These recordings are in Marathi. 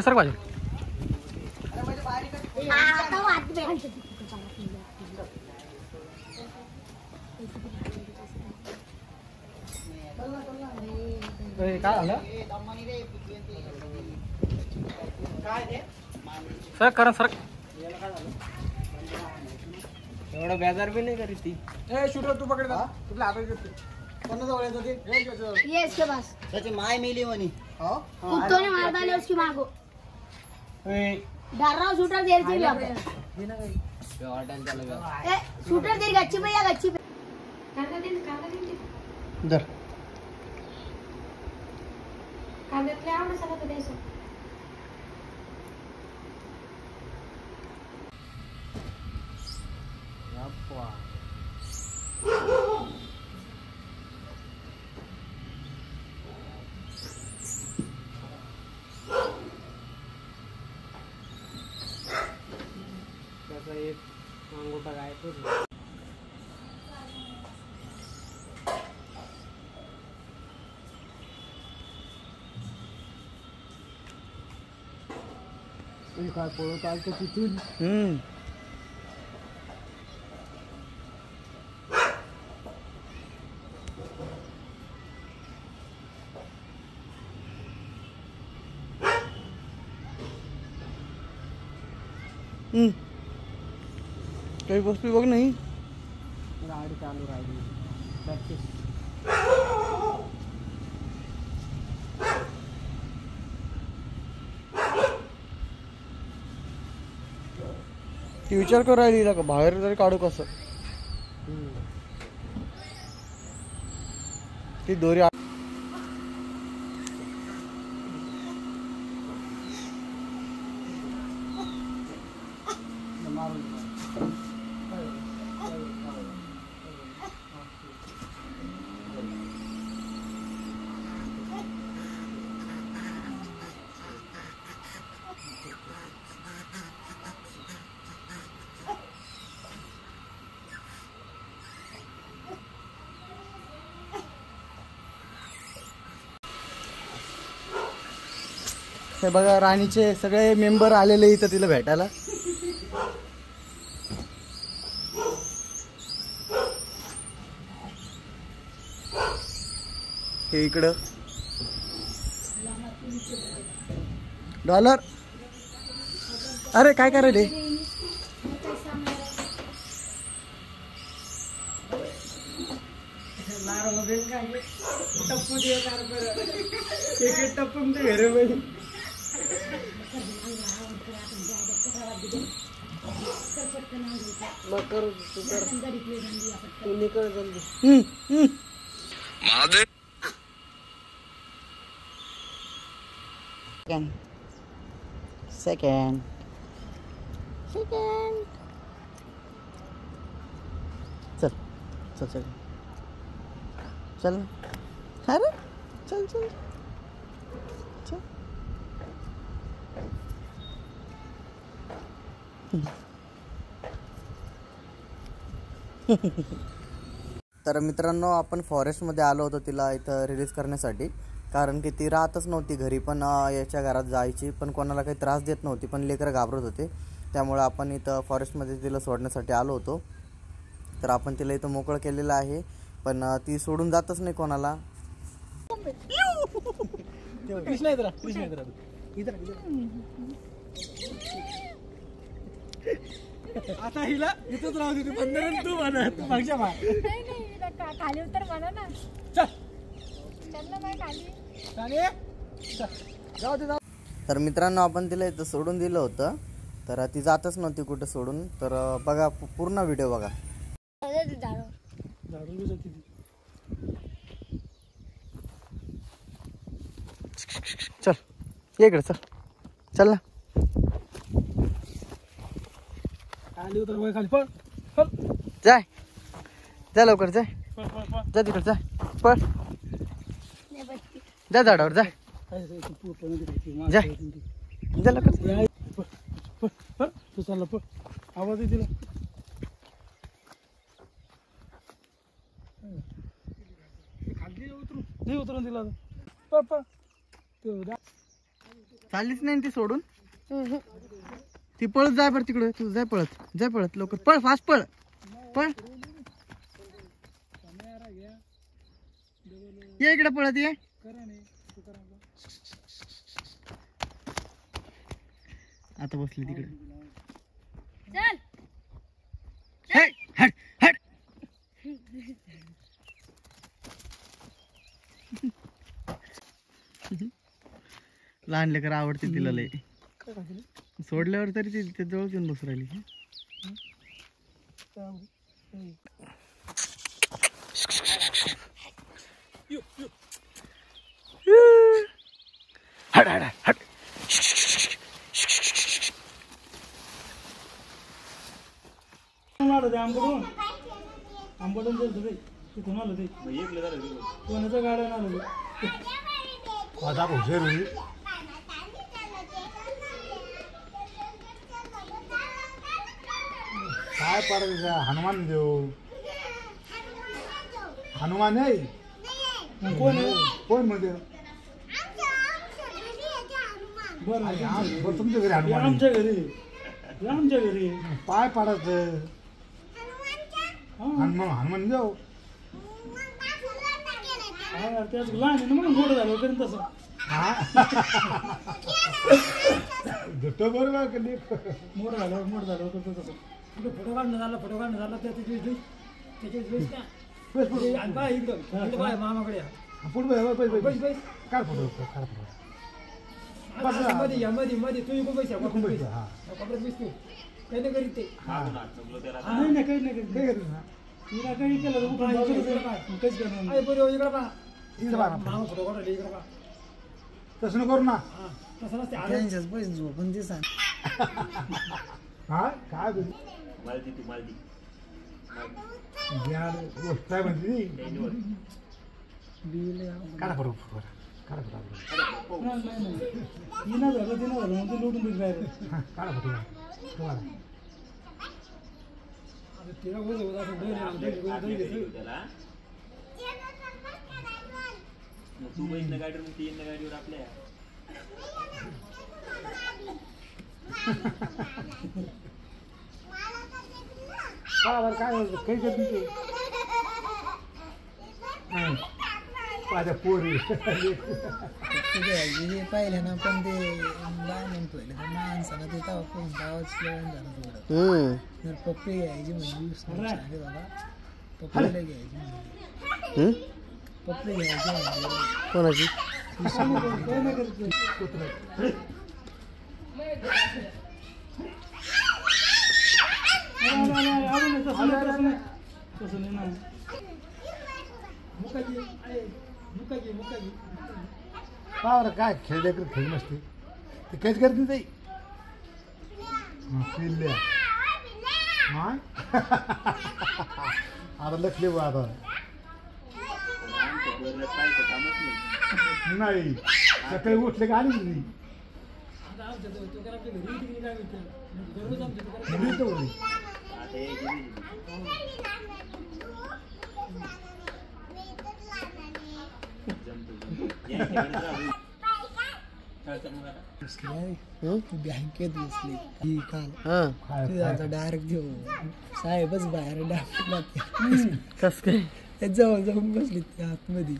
सर पाहिजे काय झालं सर करा सर एवढा बेजार भी नाही करीत ती. ए शूटर तू पकड ना तुला हातात घेते कोणाजवळ येतो ते ये इसके पास त्याची माय मेली म्हणे. हो कुत्तों ने मार डाले उसकी माँ को डर रहा हूँ शूटर देर से यहाँ पे ए शूटर देर गच्ची पे या गच्ची पे धर कागदातले आवड सगळं तर द्यायचं त्याचा एक अंगोठा गायब होतो. काय पळत आलतो तिथून काही वस्तू बघ नाही गाडी चालू राहिली प्रॅक्टिस. ती विचार करू राहिली का बाहेर जरी काढू कसं ती दोरी हे बघा राणीचे सगळे मेंबर आलेले इथं तिला भेटायला. हे इकडं डॉलर अरे काय करायले टप्पून ते घरे बाई सेकंड चल चल चल चल अरे चल चल चल तर मित्रांनो आपण फॉरेस्टमध्ये आलो होतो तिला इथं रिलीज करण्यासाठी, कारण की ती राहतच नव्हती घरी, पण याच्या घरात जायची पण कोणाला काही त्रास देत नव्हती, पण लेकरं घाबरत होते. त्यामुळे आपण इथं फॉरेस्टमध्ये तिला सोडण्यासाठी आलो होतो. तर आपण तिला इथं मोकळं केलेलं आहे, पण ती सोडून जातच नाही कोणाला. आता हिला इथंच राहू दे बंदर तू म्हणा तू मागच्या खाली उतर म्हणा ना. चल ना बाई खाली जाऊ दे. तर मित्रांनो आपण तिला इथं सोडून दिलं होतं, तर ती जातच नव्हती कुठं सोडून. तर बघा पूर्ण व्हिडिओ बघा. चल ये इकडे चल चल ना खाली उतर वय खाली पळ पळ जाय जा लवकर जाय जा तिकडे जा पळ जा झाडावर जा जा जा लवकर तू चालला पळ आवाज येते खाली उतरून उतरून दिला पळ पळ ते चाललीच नाही ती सोडून. ती पळत जाय बरं तिकडे. तू जाय पळत लवकर पळ. फास्ट पळ. ये इकडे पळत ये. आता बसली तिकडे. हट. लहान लेकर आवडते तिला लय. सोडल्यावर तरी ते जवळ येऊन बसू राहिली. हट. आंबडून गेलं ते तिथून आलं ते कोणाचं गाड्या आलं काय पाडायचं हनुमान देऊ. हनुमान नाही कोण म्हणते. बरं तुमच्या घरी हनुमान आमच्या घरी पाय पाडायचं. हनुमान देऊ. त्याच लहान आहे ना म्हणून मोठं झालं करीन तसं. बरोबर मोठं झालं होतं तसं. फोटो काढणं झाला त्याची इकडं मामाकडे काय फोटो मध्ये तू इकडून पैसा कपड्यात दिसतो काही नाही करीत ते. नाही काही केलं इकडं पहा मामा फोटो काढले इकडं पहा. तसं करू ना. तसं नसते पैसे झोपून दिसा. काय गोष्ट आहे म्हणजे काढा बरोबर काढा तिनं झालं ते लुटून दिली बाहेर. काढा तुम्हाला तिला गाडीवर आपल्या काय काही करते माझ्या पोरी पाहिलं ना पण ते लहान पहिलं माणसाला ते गावात झालं थोडं पप्पी घ्यायची म्हणजे बाबा पप्पीला घ्यायची पप्पी घ्यायची म्हणजे कोणाची. तसं नाही ना. पावर काय खेळ खेळ नसते ते काहीच करत नाही. पिल्ल्या आता लक्षले बा. आता नाही सकाळी उठले का आली नाही. बँकेत बसली ही काल डायरेक्ट घेऊ साहेबच बाहेर डायरेक्ट कस काय जवळ जाऊन बसली ती आतमध्ये.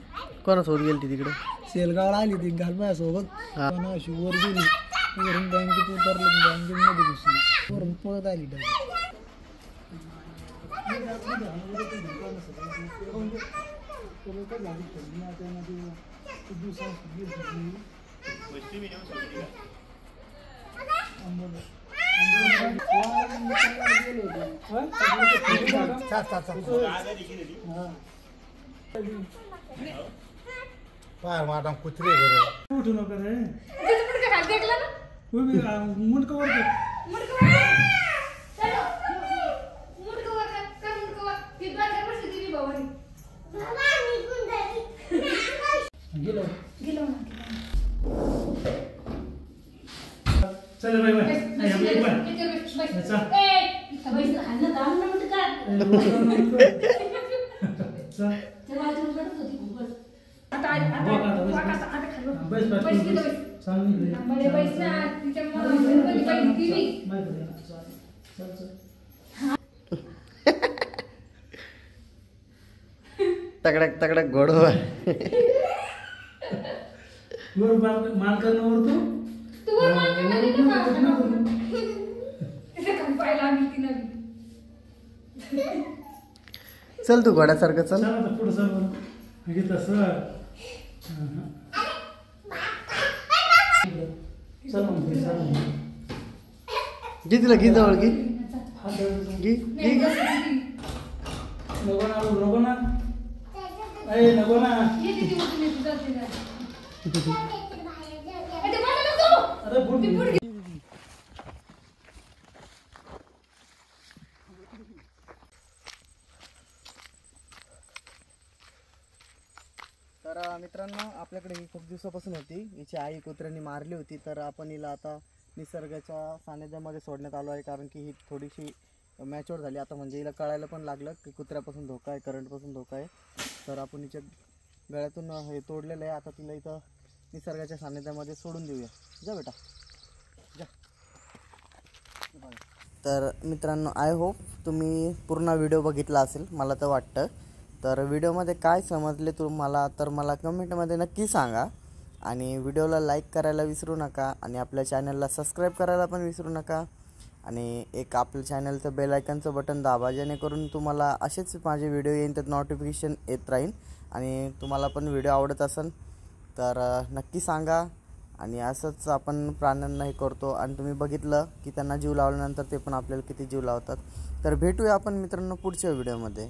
कोणासोबत गेली तिकडे. सेलगावला आली ती घाल माझ्यासोबत. अशी वर गेली वरून बँकेत उतरली बँकेमध्ये घुसली वरून पळत आली डायरेक्ट. पाय मॅडम कुत्रे बरं उठू नका रे. मुंडक वर चल बाय बाय तगडक तगडक घोडो चल तू घोड्यासारखं चल. घे तिला घे जवळ घे घे घे तर मित्रांनो आपल्याकडे ही खूप दिवसापासून होती. हिची आई कुत्र्यांनी मारली होती. तर आपण हिला आता निसर्गाच्या सानिध्यामध्ये सोडण्यात आलो आहे, कारण की ही थोडीशी मॅच्युअर झाली आता. म्हणजे हिला कळायला पण लागलं की कुत्र्यापासून धोका आहे, करंटपासून धोका आहे. तर आपण हिच्या गळ्यातून हे तोडलेलं आहे. आता तिला इथं निसर्गाच्या सानिध्यामध्ये सोडून देऊया. जा बेटा जा. तर मित्रांनो आय होप तुम्ही पूर्ण व्हिडिओ बघितला असेल मला तर वाटतं. तर व्हिडिओमध्ये काय समजले तुम्हाला तर मला कमेंटमध्ये नक्की सांगा. आणि व्हिडिओला लाईक करायला विसरू नका आणि आपल्या चॅनलला सबस्क्राईब करायला पण विसरू नका. आणि एक आपल्या चॅनलचं बेल आयकनचं बटन दाबा, जेणेकरून तुम्हाला असेच माझे व्हिडिओ येईन त्यात नोटिफिकेशन येत राहील. आणि तुम्हाला पण व्हिडिओ आवडत असेल तर नक्की सांगा. आणि असंच आपण प्राण्यांना हे करतो आणि तुम्ही बघितलं की त्यांना जीव लावल्यानंतर ते पण आपल्याला किती जीव लावतात. तर भेटूया आपण मित्रांनो पुढच्या व्हिडिओमध्ये.